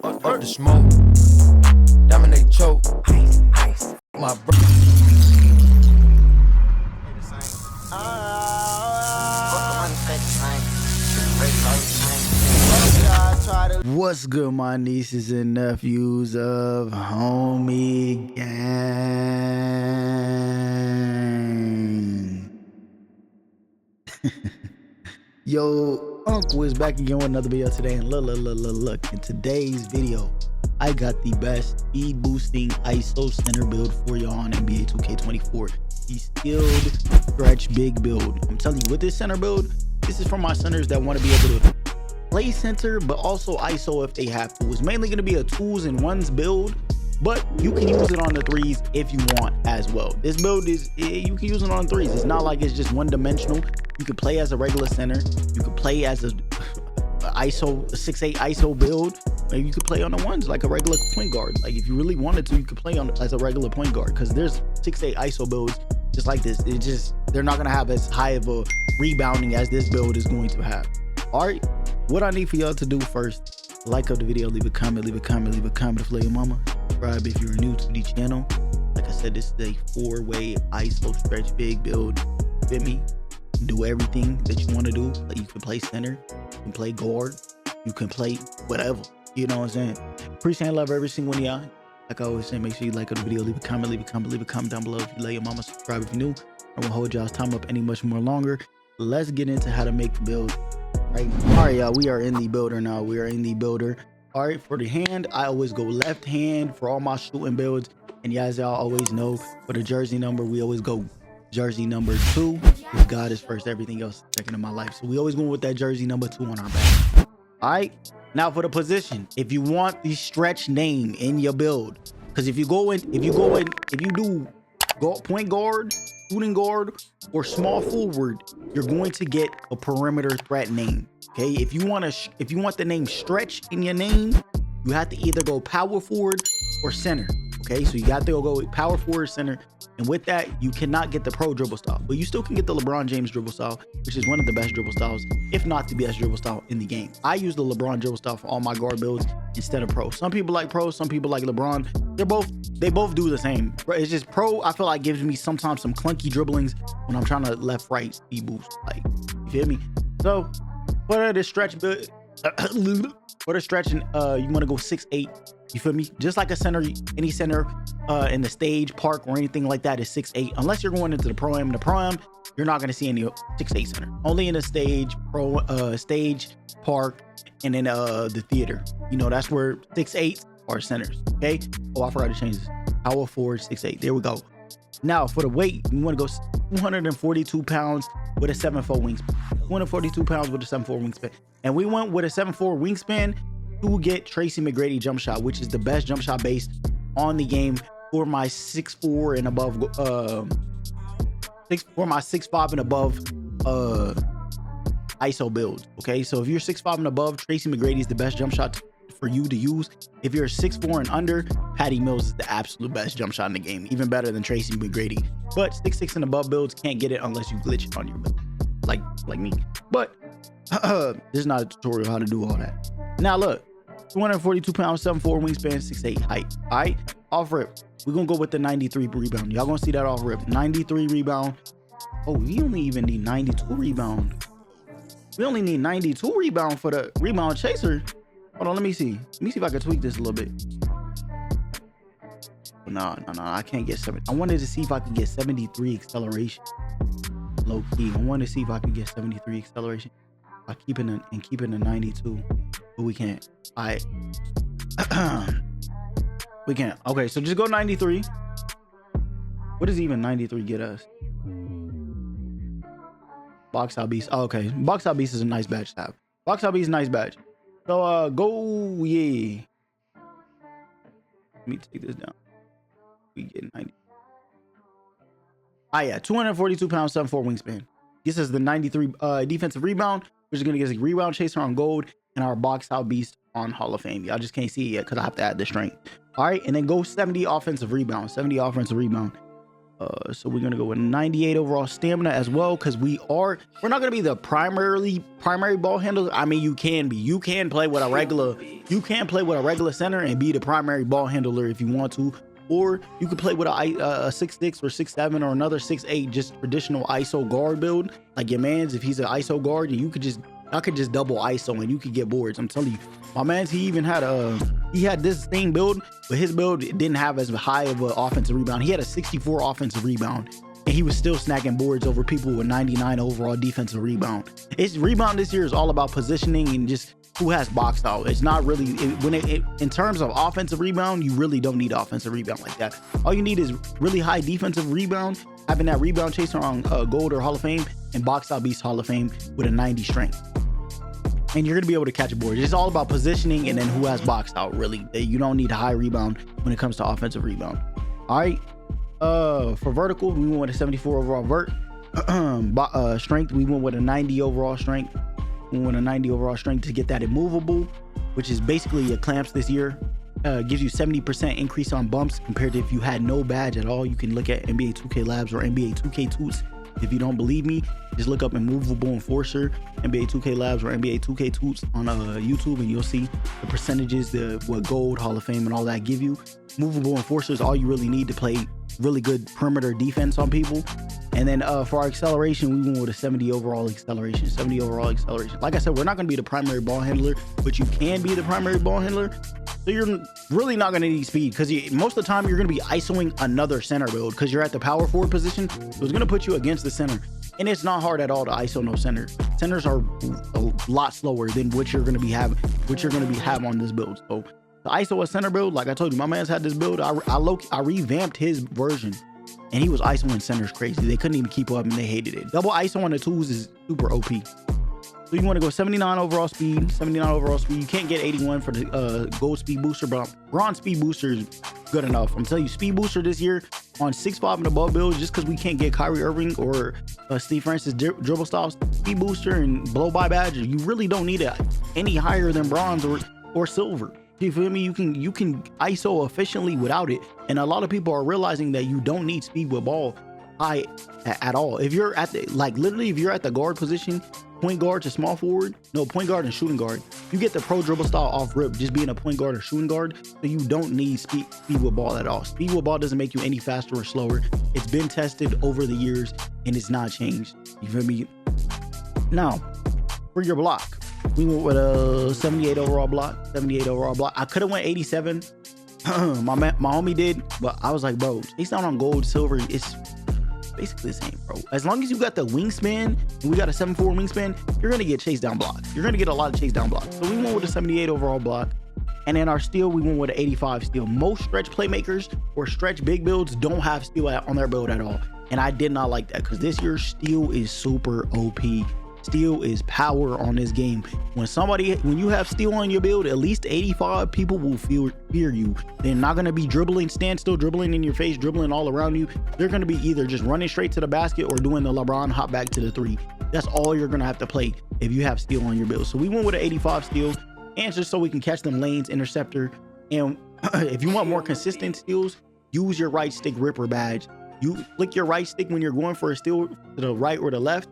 Up the smoke, dominate choke. My bro. What's good, my nieces and nephews of Homie Gang? Yo, Uncle is back again with another video today, and look, in today's video, I got the best speed boosting ISO center build for y'all on NBA 2K24. The skilled stretch big build. I'm telling you, with this center build, this is for my centers that want to be able to play center, but also ISO if they have to. It's mainly going to be a twos and ones build, but you can use it on the threes if you want as well. This build is, you can use it on threes. It's not like it's just one dimensional. You can play as a regular center. You can play as a ISO, a 6'8" ISO build. Maybe you could play on the ones like a regular point guard. Like if you really wanted to, you could play on as a regular point guard, because there's 6'8" ISO builds just like this. It just, they're not going to have as high of a rebounding as this build is going to have. All right, what I need for y'all to do first, like up the video, leave a comment to play your mama. Subscribe if you're new to the channel. Like I said, this is a 4-way ISO stretch big build. Fit me? Do everything that you want to do. Like you can play center, you can play guard, you can play whatever. You know what I'm saying? Appreciate and love every single one of y'all. Like I always say, make sure you like up the video, leave a comment down below if you love your mama. Subscribe if you're new. I won't hold y'all's time up any much more longer. Let's get into how to make the build. Right. All right, y'all, we are in the builder now. We are in the builder. All right, for the hand, I always go left hand for all my shooting builds. And yeah, as y'all always know, for the jersey number, we always go jersey number 2. Because God is first, everything else is second in my life. So we always go with that jersey number 2 on our back. All right, now for the position, if you want the stretch name in your build, because if you do point guard, shooting guard, or small forward, you're going to get a perimeter threat name. Okay, if you want the name stretch in your name, you have to either go power forward or center. Okay, so you got to go power forward, center, and with that you cannot get the pro dribble style, but you still can get the LeBron James dribble style, which is one of the best dribble styles, if not the best dribble style in the game. I use the LeBron dribble style for all my guard builds instead of pro. Some people like pro, some people like LeBron. They both do the same. It's just pro, I feel like, gives me sometimes some clunky dribblings when I'm trying to left right speed boost, like, you feel me? So for the stretch build, for the stretching, you want to go 6'8", you feel me? Just like a center, any center in the stage, park, or anything like that is 6'8", unless you're going into the pro-am. The pro-am, you're not going to see any 6'8" center. Only in the stage, stage, park, and then the theater. You know, that's where 6'8" are centers. Okay. Oh, I forgot to change this. Power forward 6'8". There we go. Now for the weight, you want to go 242 pounds with a 7'4" wingspan. 242 pounds with a 7'4" wingspan. And we went with a 7'4" wingspan to get Tracy McGrady jump shot, which is the best jump shot based on the game for my 6'4" and above, for my 6'5" and above ISO build. Okay, so if you're 6'5" and above, Tracy McGrady is the best jump shot for you to use. If you're 6'4" and under, Patty Mills is the absolute best jump shot in the game, even better than Tracy McGrady. But 6'6" and above builds can't get it unless you glitch it on your build, like me. But this is not a tutorial how to do all that. Now look, 242 pounds, 7'4" wingspan, 6'8" height. All right, off rip, we're gonna go with the 93 rebound. Y'all gonna see that off rip. 93 rebound. Oh, we only even need 92 rebound. We only need 92 rebound for the rebound chaser. Hold on, let me see if I can tweak this a little bit. No, I can't get 7. I wanted to see if I could get 73 acceleration. Low key, I wanted to see if I could get 73 acceleration by keeping a 92, but we can't. All right. We can't. Okay, so just go 93. What does even 93 get us? Box out beast. Oh, okay, box out beast is a nice badge to have. Box out beast is a nice badge. So go, yeah. Let me take this down. We get 90. Ah, yeah, 242 pounds, 7'4" wingspan. This is the 93 defensive rebound, which is gonna get us a rebound chaser on gold and our box out beast on Hall of Fame. Y'all just can't see it yet because I have to add the strength. All right, and then go 70 offensive rebound. 70 offensive rebound. So we're gonna go with 98 overall stamina as well, because we're not gonna be the primary ball handler. I mean, you can play with a regular center and be the primary ball handler if you want to, or you could play with a 6'6" or 6'7" or another 6'8", just traditional ISO guard build like your man's. If he's an ISO guard, and I could just double ISO and you could get boards. I'm telling you, my man's, he even had this same build, but his build didn't have as high of an offensive rebound. He had a 64 offensive rebound, and he was still snacking boards over people with 99 overall defensive rebound. His rebound this year is all about positioning and just who has boxed out. It's not really, in terms of offensive rebound, you really don't need offensive rebound like that. All you need is really high defensive rebound, having that rebound chaser on Gold or Hall of Fame, and boxed out Beast Hall of Fame with a 90 strength. And you're going to be able to catch a board. It's all about positioning and then who has boxed out, really. You don't need a high rebound when it comes to offensive rebound. All right. For vertical, we went with a 74 overall vert. Strength, we went with a 90 overall strength. We went with a 90 overall strength to get that immovable, which is basically your clamps this year. Gives you 70% increase on bumps compared to if you had no badge at all. You can look at NBA 2K Labs or NBA 2K Toots. If you don't believe me, just look up Immovable Enforcer, NBA 2K Labs or NBA 2K Toots on YouTube, and you'll see the percentages, what Gold, Hall of Fame, and all that give you. Movable Enforcer is all you really need to play really good perimeter defense on people. And then for our acceleration, we went with a 70 overall acceleration. 70 overall acceleration. Like I said, we're not going to be the primary ball handler, but you can be the primary ball handler. So you're really not going to need speed, because most of the time you're going to be isoing another center build because you're at the power forward position. So it's going to put you against the center. And it's not hard at all to ISO no center. Centers are a lot slower than what you're going to be having on this build. So the ISO a center build, like I told you, my man's had this build. I revamped his version, and he was ISOing centers crazy. They couldn't even keep up, and they hated it. Double ISO on the twos is super OP. So you want to go 79 overall speed, 79 overall speed. You can't get 81 for the gold speed booster, but bronze speed booster is good enough. I'm telling you, speed booster this year on 6'5" and above build, just because we can't get Kyrie Irving or Steve Francis dribble styles, speed booster and blow by badge, you really don't need it any higher than bronze or silver. You feel me? You can ISO efficiently without it, and a lot of people are realizing that you don't need speed with ball high at all. If you're at the, literally, if you're at the guard position, point guard to small forward, no, point guard and shooting guard, you get the pro dribble style off rip just being a point guard or shooting guard. So you don't need speed with ball at all. Speed with ball doesn't make you any faster or slower. It's been tested over the years and it's not changed. You feel me? Now, for your block, we went with a 78 overall block. 78 overall block. I could have went 87. my homie did, but I was like, bro, chase down on gold, silver, it's basically the same, bro. As long as you got the wingspan, and we got a 7'4" wingspan, you're gonna get chase down blocks. You're gonna get a lot of chase down blocks. So we went with a 78 overall block. And then our steal, we went with an 85 steal. Most stretch playmakers or stretch big builds don't have steal on their build at all. And I did not like that, because this year's steal is super OP. Steal is power on this game. When you have steal on your build, at least 85 people will fear you. They're not going to be standstill dribbling in your face, dribbling all around you. They're going to be either just running straight to the basket or doing the LeBron hop back to the three. That's all you're going to have to play if you have steal on your build. So we went with an 85 steal, and just so we can catch them lanes, interceptor. And if you want more consistent steals, use your right stick ripper badge. You flick your right stick when you're going for a steal to the right or the left,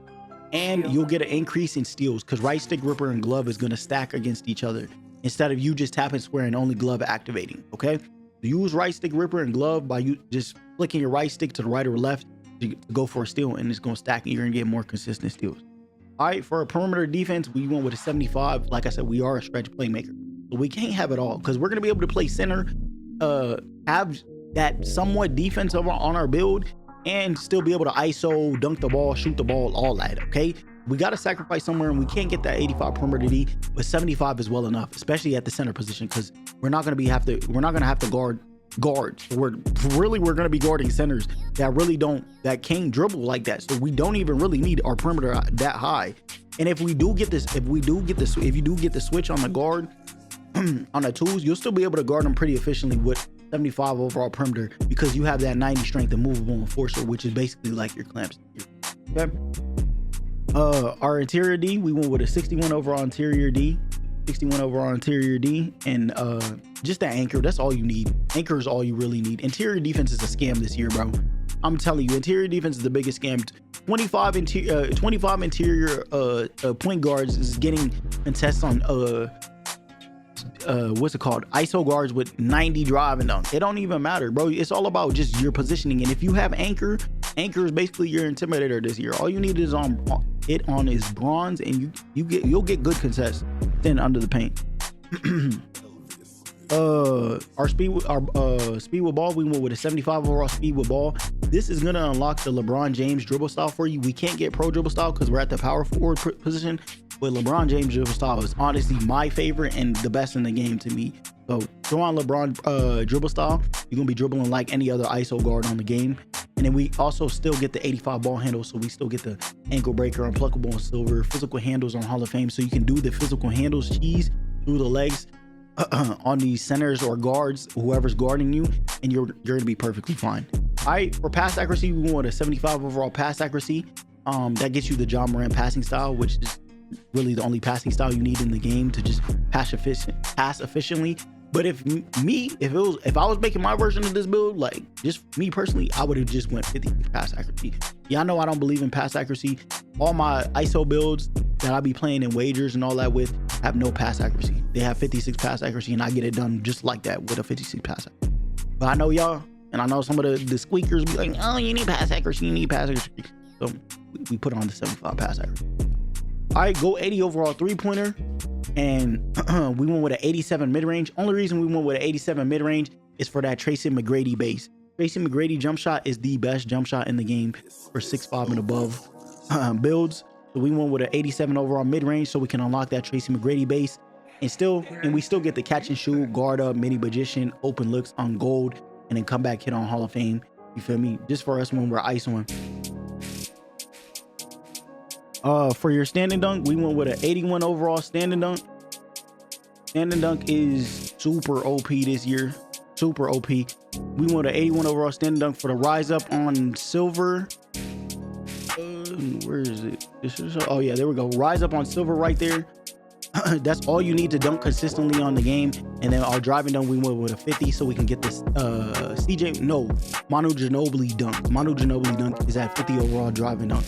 and you'll get an increase in steals, because right stick ripper and glove is going to stack against each other instead of you just tapping square and only glove activating. Okay, so use right stick ripper and glove by you just flicking your right stick to the right or left to go for a steal, and it's going to stack and you're going to get more consistent steals. All right, for a perimeter defense, we went with a 75. Like I said, we are a stretch playmaker, so we can't have it all, because we're going to be able to play center, have that somewhat defense on our build, and still be able to ISO, dunk the ball, shoot the ball, all that. Okay, we got to sacrifice somewhere, and we can't get that 85 perimeter D, but 75 is well enough, especially at the center position, because we're not going to have to guard guards. We're going to be guarding centers that can't dribble like that. So we don't even really need our perimeter that high. And if you do get the switch on the guard on the twos, you'll still be able to guard them pretty efficiently with 75 overall perimeter, because you have that 90 strength and movable enforcer, which is basically like your clamps. Okay. Our interior D, we went with a 61 overall interior D. 61 overall interior D, and just the anchor. That's all you need. Anchor is all you really need. Interior defense is a scam this year, bro. I'm telling you, interior defense is the biggest scam. 25 interior point guards is getting contests on what's it called, ISO guards with 90 drive and dunk. It don't even matter, bro. It's all about just your positioning. And if you have anchor is basically your intimidator this year. All you need is on is bronze, and you'll get good contests then under the paint. Our speed with ball, we went with a 75 overall speed with ball. This is gonna unlock the LeBron James dribble style for you. We can't get pro dribble style because we're at the power forward position, but LeBron James dribble style is honestly my favorite and the best in the game to me. So throw on LeBron dribble style, you're gonna be dribbling like any other ISO guard on the game. And then we also still get the 85 ball handle, so we still get the ankle breaker, unpluckable on silver, physical handles on Hall of Fame, so you can do the physical handles cheese through the legs on these centers or guards, whoever's guarding you, and you're gonna be perfectly fine. All right, for pass accuracy, we want a 75 overall pass accuracy. That gets you the John Moran passing style, which is really the only passing style you need in the game to just pass efficiently. But if I was making my version of this build, like just me personally, I would have just went 50 pass accuracy. Y'all know I don't believe in pass accuracy. All my ISO builds that I be playing in wagers and all that with have no pass accuracy. They have 56 pass accuracy, and I get it done just like that with a 56 pass accuracy. But I know y'all, and I know some of the squeakers be like, oh, you need pass accuracy, you need pass accuracy. So we put on the 75 pass accuracy. All right, go 80 overall three-pointer. And we went with an 87 mid-range. Only reason we went with an 87 mid-range is for that Tracy McGrady base. Tracy McGrady jump shot is the best jump shot in the game for 6'5" and above builds. So we went with an 87 overall mid-range so we can unlock that Tracy McGrady base. And we still get the catch and shoot, guard up, mini magician, open looks on gold, and then come back hit on Hall of Fame. You feel me? Just for us when we're ISOing. For your standing dunk, we went with an 81 overall standing dunk. Standing dunk is super OP this year. Super OP. We went an 81 overall standing dunk for the rise up on silver. Where is it? Oh yeah, there we go. Rise up on silver right there. That's all you need to dunk consistently on the game. And then our driving dunk, we went with a 50 so we can get this Manu Ginobili dunk. Manu Ginobili dunk is at 50 overall driving dunk.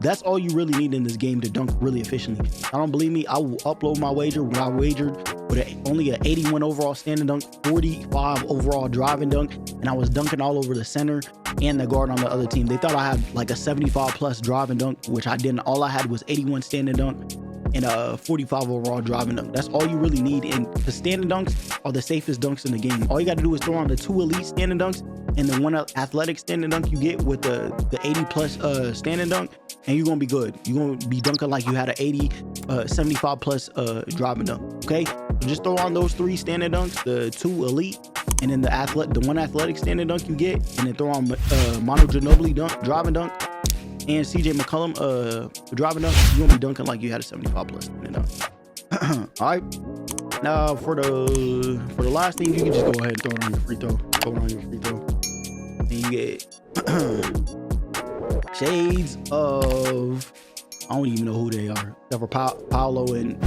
That's all you really need in this game to dunk really efficiently. I don't believe me, I will upload my wager when I wagered with only an 81 overall standing dunk, 45 overall driving dunk, and I was dunking all over the center and the guard on the other team. They thought I had like a 75 plus driving dunk, which I didn't. All I had was 81 standing dunk and a 45 overall driving dunk. That's all you really need. And the standing dunks are the safest dunks in the game. All you got to do is throw on the 2 elite standing dunks and the 1 athletic standing dunk you get with the 80 plus standing dunk, and you're gonna be good. You're gonna be dunking like you had an 80 75 plus driving dunk. Okay, so just throw on those 3 standing dunks, the 2 elite, and then the 1 athletic standing dunk you get, and then throw on Manu Ginobili dunk, driving dunk, and CJ McCollum driving dunk. You're gonna be dunking like you had a 75 plus standing dunk. All right, now for the last thing, you can just go ahead and throw it on your free throw. Throw it on your free throw. And you get shades of, I don't even know who they are, except for Paolo and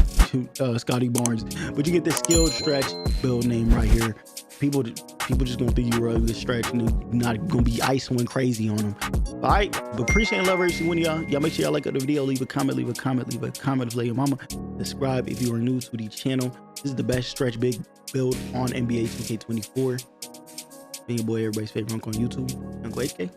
Scotty Barnes. But you get this skilled stretch build name right here. People just gonna think you were the stretch and you're not gonna be isoing crazy on them. All right, but appreciate and love every single one of y'all. Make sure y'all like the video, leave a comment to play your mama. Subscribe if you are new to the channel. This is the best stretch big build on NBA 2K24. Being your boy, everybody's favorite uncle on YouTube, Uncle HK.